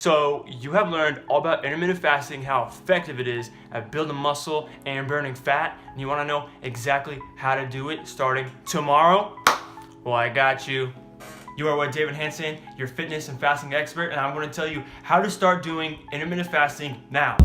So you have learned all about intermittent fasting, how effective it is at building muscle and burning fat, and you want to know exactly how to do it starting tomorrow? Well, I got you. You are with David Hansen, your fitness and fasting expert, and I'm going to tell you how to start doing intermittent fasting now.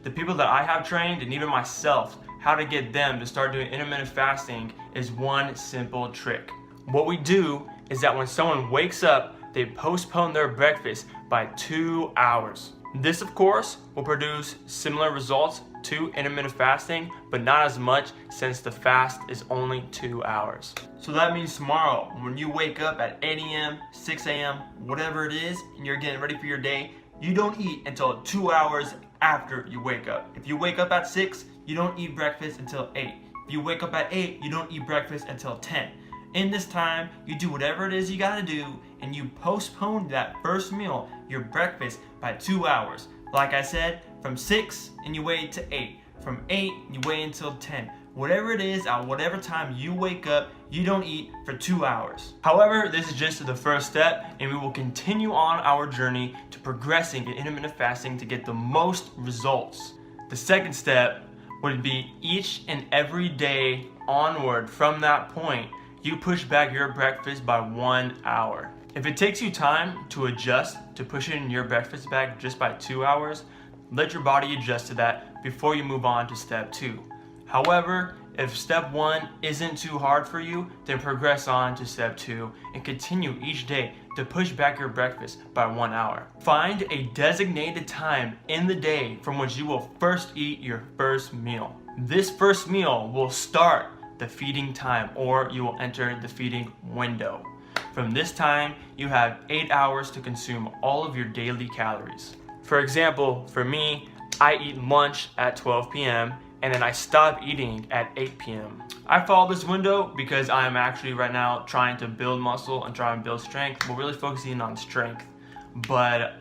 The people that I have trained, and even myself, how to get them to start doing intermittent fasting is one simple trick. What we do is that when someone wakes up, they postpone their breakfast by 2 hours. This, of course, will produce similar results to intermittent fasting, but not as much since the fast is only 2 hours. So that means tomorrow, when you wake up at 8 a.m., 6 a.m., whatever it is, and you're getting ready for your day, you don't eat until 2 hours after you wake up. If you wake up at 6, you don't eat breakfast until 8. If you wake up at 8, you don't eat breakfast until 10. In this time, you do whatever it is you gotta do, and you postpone that first meal, your breakfast, by 2 hours. Like I said, from 6 and you wait to 8. From 8, you wait until 10. Whatever it is, at whatever time you wake up, you don't eat for 2 hours. However, this is just the first step, and we will continue on our journey to progressing in intermittent fasting to get the most results. The second step would be each and every day onward from that point, you push back your breakfast by 1 hour. If it takes you time to adjust to pushing your breakfast back just by 2 hours, let your body adjust to that before you move on to step 2. However, if step 1 isn't too hard for you, then progress on to step 2 and continue each day to push back your breakfast by 1 hour. Find a designated time in the day from which you will first eat your first meal. This first meal will start the feeding time, or you will enter the feeding window. From this time, you have 8 hours to consume all of your daily calories. For example, for me, I eat lunch at 12 p.m. and then I stop eating at 8 p.m. I follow this window because I am actually right now trying to build muscle and trying to build strength. We're really focusing on strength. But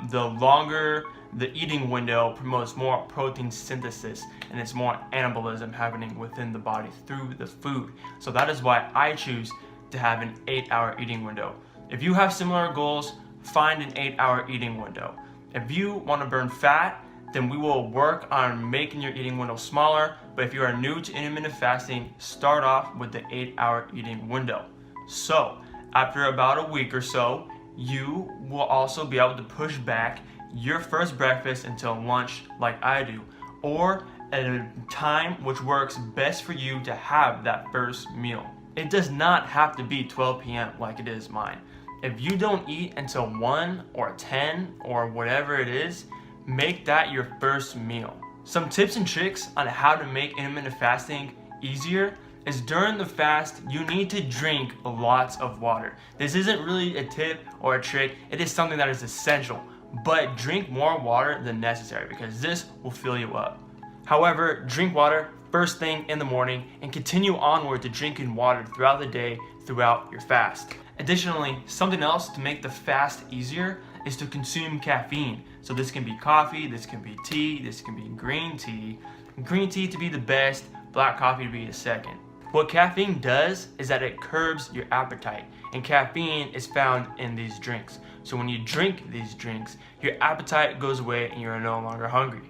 the longer the eating window promotes more protein synthesis, and it's more anabolism happening within the body through the food. So that is why I choose to have an 8-hour eating window. If you have similar goals, find an 8-hour eating window. If you want to burn fat, then we will work on making your eating window smaller. But if you are new to intermittent fasting, start off with the 8-hour eating window. So after about a week or so, you will also be able to push back your first breakfast until lunch like I do, or at a time which works best for you to have that first meal. It does not have to be 12 p.m. like it is mine. If you don't eat until 1 or 10 or whatever it is, make that your first meal. Some tips and tricks on how to make intermittent fasting easier is during the fast, you need to drink lots of water. This isn't really a tip or a trick, it is something that is essential. But drink more water than necessary because this will fill you up. However, drink water first thing in the morning and continue onward to drinking water throughout the day throughout your fast. Additionally, something else to make the fast easier is to consume caffeine. So this can be coffee, this can be tea, this can be green tea. Green tea to be the best, black coffee to be the second. What caffeine does is that it curbs your appetite, and caffeine is found in these drinks. So when you drink these drinks, your appetite goes away and you're no longer hungry.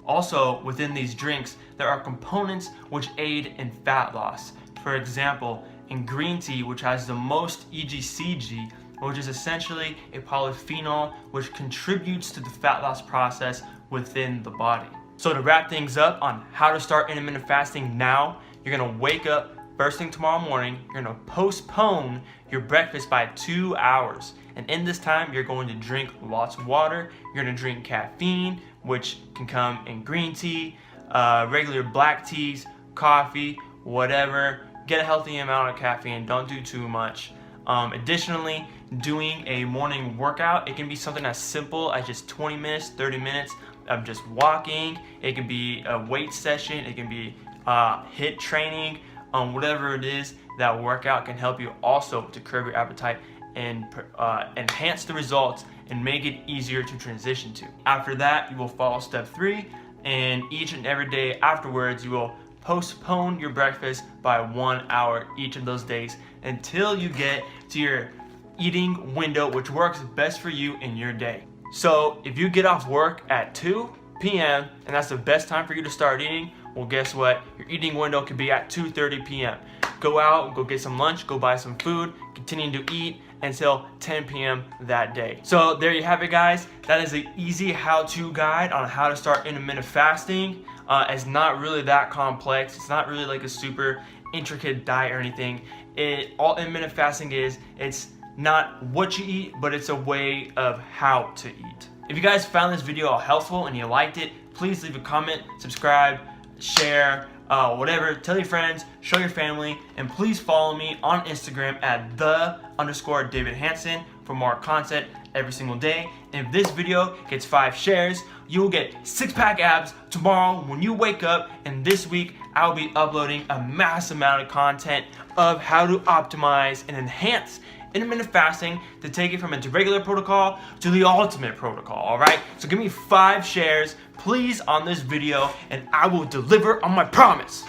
Also, within these drinks, there are components which aid in fat loss. For example, in green tea, which has the most EGCG, which is essentially a polyphenol which contributes to the fat loss process within the body. So to wrap things up on how to start intermittent fasting now, you're gonna wake up first thing tomorrow morning, you're gonna postpone your breakfast by 2 hours. And in this time, you're going to drink lots of water, you're gonna drink caffeine, which can come in green tea, regular black teas, coffee, whatever. Get a healthy amount of caffeine, don't do too much. Additionally, doing a morning workout, it can be something as simple as just 20 minutes, 30 minutes of just walking. It can be a weight session, it can be HIIT training, whatever it is. That workout can help you also to curb your appetite and enhance the results and make it easier to transition to. After that, you will follow step 3, and each and every day afterwards, you will postpone your breakfast by 1 hour each of those days until you get to your eating window which works best for you in your day. So if you get off work at 2 p.m. and that's the best time for you to start eating, well, guess what? Your eating window could be at 2:30 p.m. Go out, go get some lunch, go buy some food, continue to eat until 10 p.m. that day. So there you have it, guys. That is an easy how-to guide on how to start intermittent fasting. It's not really that complex. It's not really like a super intricate diet or anything. All intermittent fasting is, it's not what you eat, but it's a way of how to eat. If you guys found this video helpful and you liked it, please leave a comment, subscribe, share, whatever. Tell your friends, show your family, and please follow me on Instagram at _David Hansen for more content every single day. And if this video gets 5 shares, you will get 6-pack abs tomorrow when you wake up. And this week, I'll be uploading a mass amount of content of how to optimize and enhance intermittent fasting to take it from a regular protocol to the ultimate protocol, all right? So give me 5 shares, please, on this video, and I will deliver on my promise.